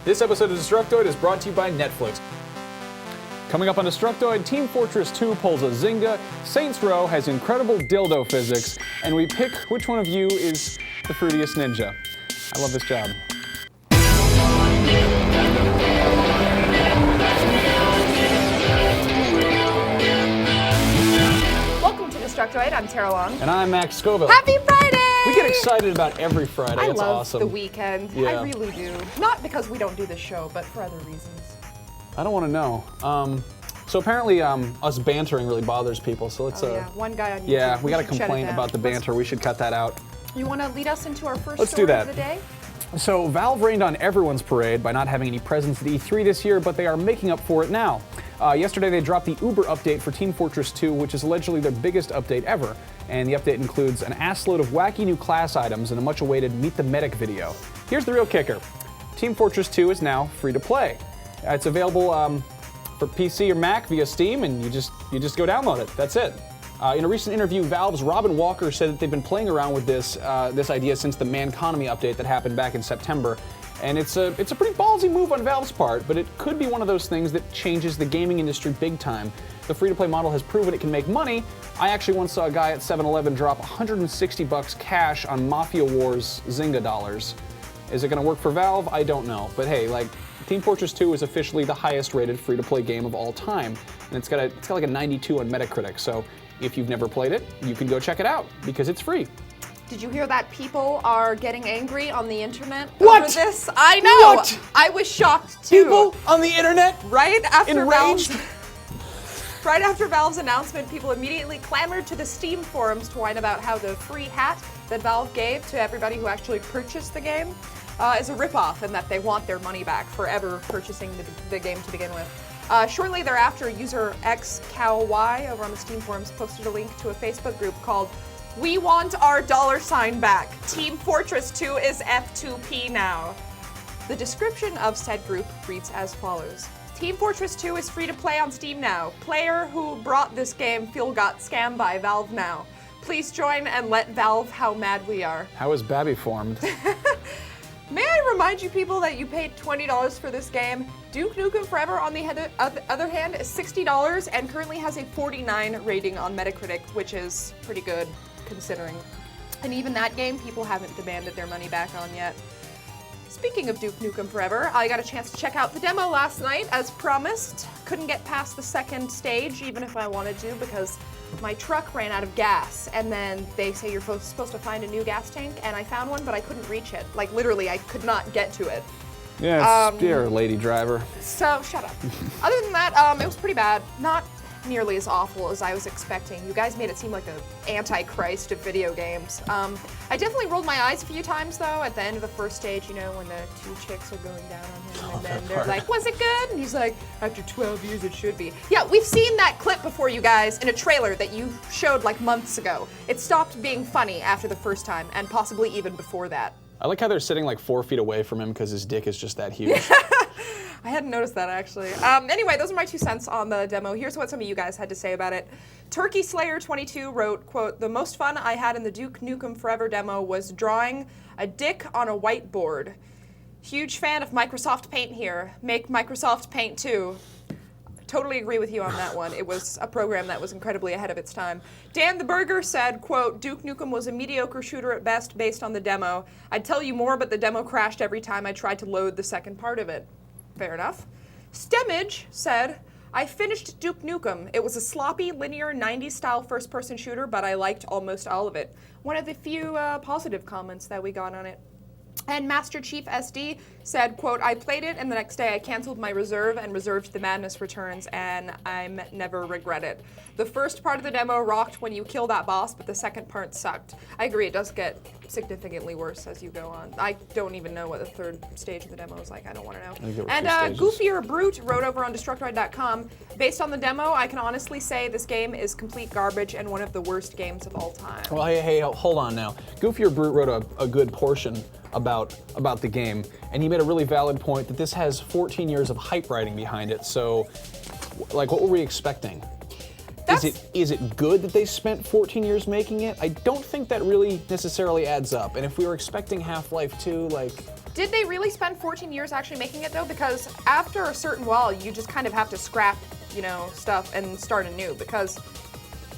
This episode of Destructoid is brought to you by Netflix. Coming up on Destructoid, Team Fortress 2 pulls a Zynga, Saints Row has incredible dildo physics, and we pick which one of you is the fruitiest ninja. I love this job. Welcome to Destructoid. I'm Tara Long. And I'm Max Scoville. Happy Friday! We get excited about every Friday. I It's love awesome. the weekend. Yeah. I really do. Not because we don't do this show, but for other reasons. I don't want to know. So apparently us bantering really bothers people, so let's... Yeah, one guy on YouTube. Yeah, we got a should shut it complaint down. about the banter. We should cut that out. You want to lead us into our first Let's story do of that. the day? So Valve rained on everyone's parade by not having any presence at E3 this year, but they are making up for it now. Yesterday they dropped the Uber update for Team Fortress 2, which is allegedly their biggest update ever. And the update includes an assload of wacky new class items and a much awaited Meet the Medic video. Here's the real kicker. Team Fortress 2 is now free to play. It's available for PC or Mac via Steam, and you just go download it. That's it. In a recent interview, Valve's Robin Walker said that they've been playing around with this idea since the Manconomy update that happened back in September. And it's a pretty ballsy move on Valve's part, but it could be one of those things that changes the gaming industry big time. The free-to-play model has proven it can make money. I actually once saw a guy at 7-Eleven drop $160 cash on Mafia Wars Zynga dollars. Is it going to work for Valve? I don't know. But hey, like, Team Fortress 2 is officially the highest-rated free-to-play game of all time, and it's got like a 92 on Metacritic. So if you've never played it, you can go check it out because it's free. Did you hear that people are getting angry on the internet What? over this? I know! What? I was shocked too. People on the internet? Right after Enraged? Right after Valve's announcement, people immediately clamored to the Steam forums to whine about how the free hat that Valve gave to everybody who actually purchased the game is a ripoff and that they want their money back for ever purchasing the game to begin with. Shortly thereafter, user XCowY over on the Steam forums posted a link to a Facebook group called "We Want Our $sign Back. Team Fortress 2 is F2P now." The description of said group reads as follows. Team Fortress 2 is free to play on Steam now. Player who brought this game got scammed by Valve now. Please join and let Valve how mad we are. How is Babby formed? May I remind you people that you paid $20 for this game? Duke Nukem Forever, on the other hand, is $60 and currently has a 49 rating on Metacritic, which is pretty good considering. And even that game, people haven't demanded their money back on yet. Speaking of Duke Nukem Forever, I got a chance to check out the demo last night, as promised. Couldn't get past the second stage, even if I wanted to, because my truck ran out of gas, and then they say you're supposed to find a new gas tank, and I found one, but I couldn't reach it. Like, literally, I could not get to it. Yes, dear lady driver. So, shut up. Other than that, it was pretty bad. Not nearly as awful as I was expecting. You guys made it seem like the antichrist of video games. I definitely rolled my eyes a few times, though, at the end of the first stage, you know, when the two chicks are going down on him, and then they're like, was it good? And he's like, after 12 years, it should be. Yeah, we've seen that clip before, you guys, in a trailer that you showed like months ago. It stopped being funny after the first time, and possibly even before that. I like how they're sitting like 4 feet away from him because his dick is just that huge. I hadn't noticed that, actually. Anyway, those are my 2 cents on the demo. Here's what some of you guys had to say about it. Turkey Slayer 22 wrote, quote, "The most fun I had in the Duke Nukem Forever demo was drawing a dick on a whiteboard. Huge fan of Microsoft Paint here. Make Microsoft Paint too." Totally agree with you on that one. It was a program that was incredibly ahead of its time. Dan the Burger said, quote, "Duke Nukem was a mediocre shooter at best based on the demo. I'd tell you more, but the demo crashed every time I tried to load the second part of it." Fair enough. Stemage said, "I finished Duke Nukem. It was a sloppy, linear, 90s style first-person shooter, but I liked almost all of it." One of the few positive comments that we got on it. And Master Chief SD said, quote, "I played it, and the next day I canceled my reserve and reserved the Madness Returns, and I'm never regret it. The first part of the demo rocked when you kill that boss, but the second part sucked." I agree, it does get significantly worse as you go on. I don't even know what the third stage of the demo is like. I don't want to know. And Goofier Brute wrote over on Destructoid.com, "Based on the demo, I can honestly say this game is complete garbage and one of the worst games of all time." Well, hey, hold on now. Goofier Brute wrote a good portion about the game, and he made a really valid point that this has 14 years of hype writing behind it. So, like, what were we expecting? Is it good that they spent 14 years making it? I don't think that really necessarily adds up. And if we were expecting Half-Life 2, like... Did they really spend 14 years actually making it though? Because after a certain while, you just kind of have to scrap, stuff and start anew because,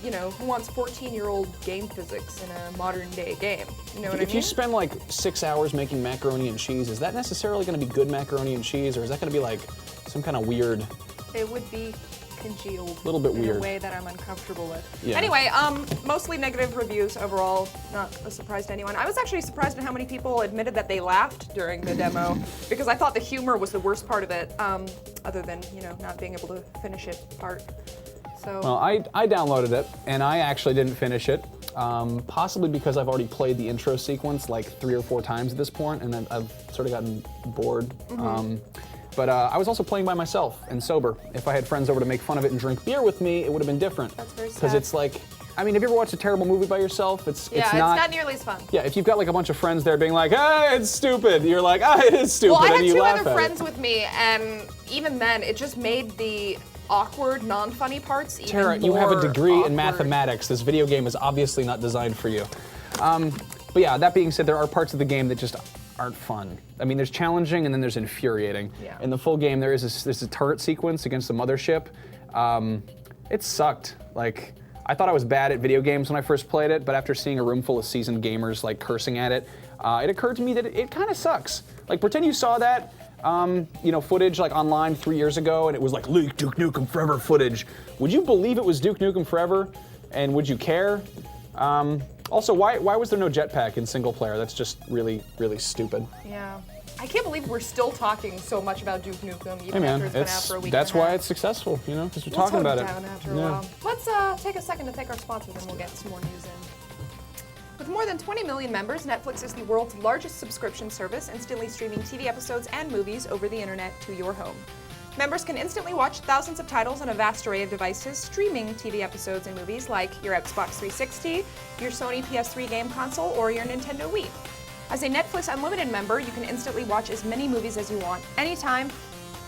who wants 14-year-old game physics in a modern day game? You know what I mean? If you spend like 6 hours making macaroni and cheese, is that necessarily going to be good macaroni and cheese, or is that going to be like some kind of weird... It would be congealed. A little bit in weird. a way that I'm uncomfortable with. Yeah. Anyway, mostly negative reviews overall. Not a surprise to anyone. I was actually surprised at how many people admitted that they laughed during the demo because I thought the humor was the worst part of it, other than, not being able to finish it part. So. Well, I downloaded it, and I actually didn't finish it, possibly because I've already played the intro sequence like 3 or 4 times at this point, and then I've sort of gotten bored. But I was also playing by myself and sober. If I had friends over to make fun of it and drink beer with me, it would have been different. That's very sad. Because it's like, have you ever watched a terrible movie by yourself? It's not nearly as fun. Yeah, if you've got like a bunch of friends there being like, hey, it's stupid, you're like, it is stupid, well, I had and you 2 laugh other at friends it. with me, and even then, it just made the awkward, non-funny parts even Tara, more you have a degree awkward. in mathematics. This video game is obviously not designed for you. But yeah, that being said, there are parts of the game that just aren't fun. There's challenging and then there's infuriating. Yeah. In the full game, there's a turret sequence against the mothership. It sucked. Like, I thought I was bad at video games when I first played it, but after seeing a room full of seasoned gamers like cursing at it, it occurred to me that it kind of sucks. Like, pretend you saw that footage like online 3 years ago, and it was like leaked Duke Nukem Forever footage. Would you believe it was Duke Nukem Forever? And would you care? Also, why was there no jetpack in single player? That's just really, really stupid. Yeah. I can't believe we're still talking so much about Duke Nukem even Hey man, after it's been out for a week. that's and a half. why it's successful, because we're We'll talking about it. Down after a while. Let's take a second to thank our sponsors and we'll get some more news in. With more than 20 million members, Netflix is the world's largest subscription service, instantly streaming TV episodes and movies over the internet to your home. Members can instantly watch thousands of titles on a vast array of devices, streaming TV episodes and movies like your Xbox 360, your Sony PS3 game console, or your Nintendo Wii. As a Netflix Unlimited member, you can instantly watch as many movies as you want, anytime,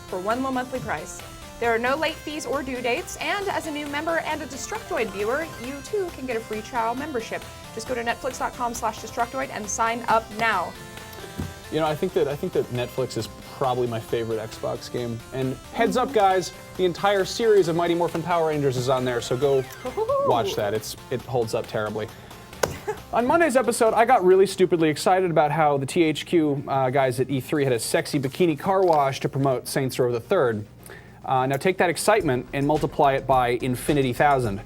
for one low monthly price. There are no late fees or due dates, and as a new member and a Destructoid viewer, you too can get a free trial membership. Just go to netflix.com/Destructoid and sign up now. I think that Netflix is probably my favorite Xbox game. And heads up, guys, the entire series of Mighty Morphin Power Rangers is on there, so go watch that. It holds up terribly. On Monday's episode, I got really stupidly excited about how the THQ guys at E3 had a sexy bikini car wash to promote Saints Row the Third. Now take that excitement and multiply it by infinity thousand.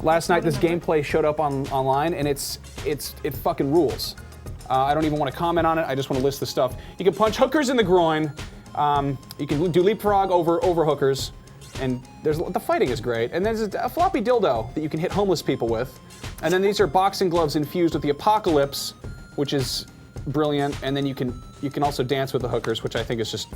Last night, this gameplay showed up online, and it fucking rules. I don't even want to comment on it. I just want to list the stuff. You can punch hookers in the groin. You can do leapfrog over hookers, and the fighting is great. And there's a floppy dildo that you can hit homeless people with. And then these are boxing gloves infused with the apocalypse, which is brilliant. And then you can also dance with the hookers, which I think is just.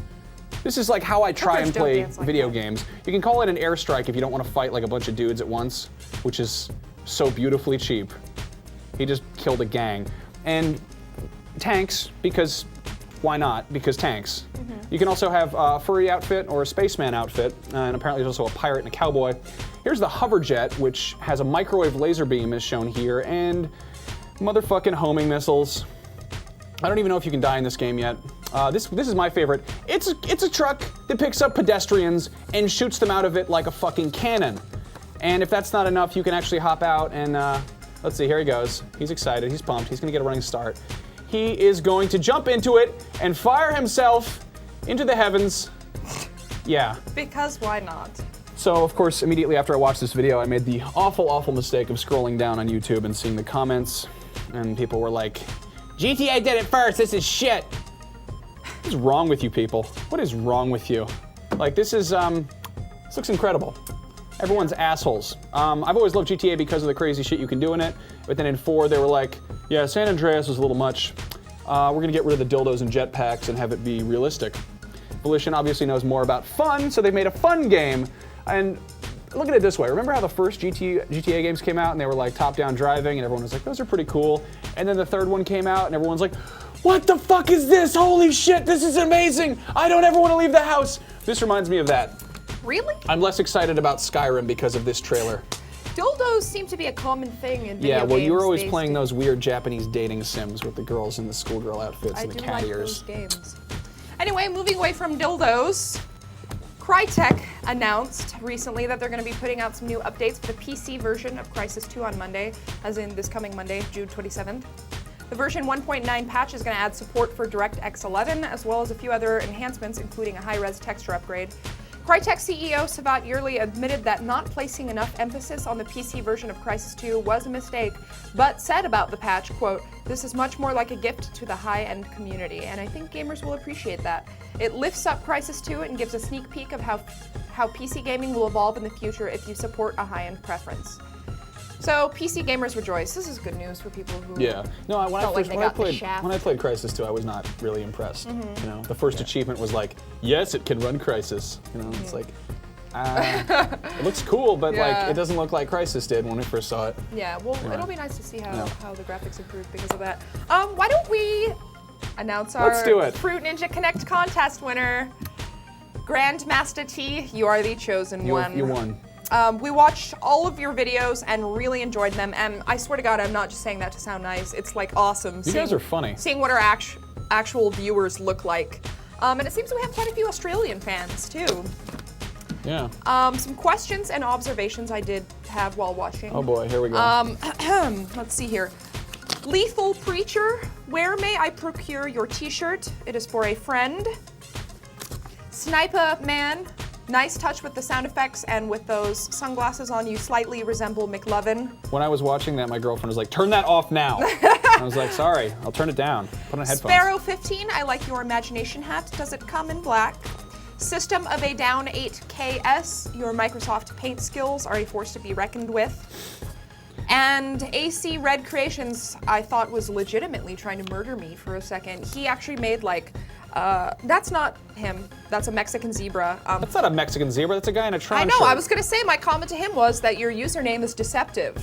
This is like how I try and play video games. You can call it an airstrike if you don't want to fight like a bunch of dudes at once, which is so beautifully cheap. He just killed a gang. And tanks, because why not? Because tanks. You can also have a furry outfit or a spaceman outfit, and apparently there's also a pirate and a cowboy. Here's the hoverjet, which has a microwave laser beam as shown here, and motherfucking homing missiles. I don't even know if you can die in this game yet. This is my favorite. It's a truck that picks up pedestrians and shoots them out of it like a fucking cannon. And if that's not enough, you can actually hop out and, let's see, here he goes. He's excited, he's pumped, he's gonna get a running start. He is going to jump into it and fire himself into the heavens. Yeah. Because why not? So, of course, immediately after I watched this video, I made the awful, awful mistake of scrolling down on YouTube and seeing the comments, and people were like, GTA did it first, this is shit. What is wrong with you people? What is wrong with you? Like, this looks incredible. Everyone's assholes. I've always loved GTA because of the crazy shit you can do in it, but then in 4 they were like, yeah, San Andreas was a little much. We're gonna get rid of the dildos and jetpacks and have it be realistic. Volition obviously knows more about fun, so they made a fun game. And look at it this way, remember how the first GTA games came out and they were like top-down driving and everyone was like, those are pretty cool. And then the third one came out and everyone's like, what the fuck is this? Holy shit, this is amazing! I don't ever want to leave the house! This reminds me of that. Really? I'm less excited about Skyrim because of this trailer. Dildos seem to be a common thing in video Yeah, well, you were games always these playing days. those weird Japanese dating sims with the girls in the schoolgirl outfits and the cat like ears. those games. Anyway, moving away from dildos, Crytek announced recently that they're going to be putting out some new updates for the PC version of Crysis 2 on Monday, as in this coming Monday, June 27th. The version 1.9 patch is going to add support for DirectX 11, as well as a few other enhancements, including a high-res texture upgrade. Crytek CEO Savat Yerli admitted that not placing enough emphasis on the PC version of Crysis 2 was a mistake, but said about the patch, quote, "This is much more like a gift to the high-end community, and I think gamers will appreciate that. It lifts up Crysis 2 and gives a sneak peek of how PC gaming will evolve in the future if you support a high-end preference." So PC gamers rejoice. This is good news for people who Yeah. No, when felt like they got the shaft. I played Crysis 2, I was not really impressed. You know, the first achievement was like, yes, it can run Crysis. You know, it's like, it looks cool, but Yeah. like, it doesn't look like Crysis did when we first saw it. Yeah, well, Yeah. it'll be nice to see how, Yeah. how the graphics improved because of that. Why don't we announce our Let's do it. Fruit Ninja Kinect contest winner, Grandmaster T. You are the chosen one. You won. We watched all of your videos and really enjoyed them, and I swear to God, I'm not just saying that to sound nice. It's like awesome. You guys are funny. Seeing what our actual viewers look like. And it seems we have quite a few Australian fans too. Yeah. Some questions and observations I did have while watching. Oh boy, here we go. Let's see here. Lethal Preacher, where may I procure your t-shirt? It is for a friend. Sniper Man, nice touch with the sound effects and with those sunglasses on, you slightly resemble McLovin. When I was watching that, my girlfriend was like, turn that off now. I was like, sorry, I'll turn it down. Put on headphones. Sparrow 15, I like your imagination hat. Does it come in black? System of a Down 8KS, your Microsoft Paint skills are a force to be reckoned with. And AC Red Creations, I thought was legitimately trying to murder me for a second. He actually made like, that's not him. That's a Mexican zebra. That's not a Mexican zebra, that's a guy in a Tron I know, shirt. I was gonna say my comment to him was that your username is deceptive.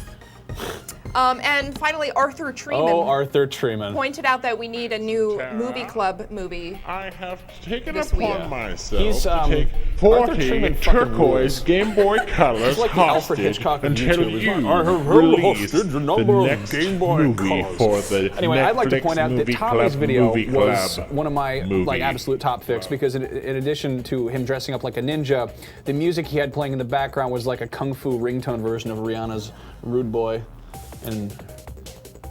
And finally, Arthur Treeman. Oh, Arthur Treeman. Pointed out that we need a new Tara? movie club movie. I have taken This upon week. myself He's, to take Arthur 40 Treeman fucking turquoise rules. Game Boy colors He's like the Alfred hostage Hitchcock of until YouTube. He's you like, I have release hosted a the number of next Game Boy movie colors. for the Anyway, I'd like to Netflix point out that Movie Tommy's Club video Movie was Club one of my movie. like absolute top picks because in addition to him dressing up like a ninja, the music he had playing in the background was like a kung fu ringtone version of Rihanna's Rude Boy and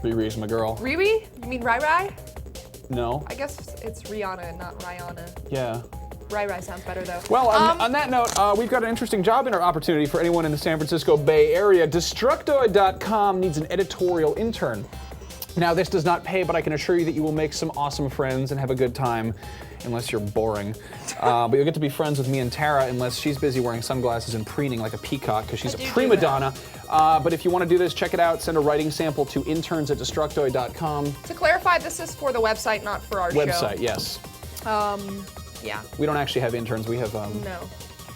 Riri's my girl. Riri? You mean Rai Rai? No. I guess it's Rihanna and not Rihanna. Yeah. Rai Rai sounds better though. Well, on that note, we've got an interesting job opportunity for anyone in the San Francisco Bay Area. Destructoid.com needs an editorial intern. Now, this does not pay, but I can assure you that you will make some awesome friends and have a good time, unless you're boring. But you'll get to be friends with me and Tara, unless she's busy wearing sunglasses and preening like a peacock, because she's a do do prima that. donna. But if you want to do this, check it out. Send a writing sample to interns@destructoid.com. To clarify, this is for the website, not for our Website, yes. show. Yeah. We don't actually have interns. We have No.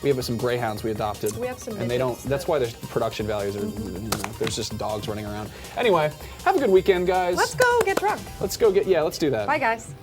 we have some greyhounds we adopted. We have some and they don't. midgets, That's but- why the production values are. You know, there's just dogs running around. Anyway, have a good weekend, guys. Let's go get drunk. Let's go get. Yeah, let's do that. Bye, guys.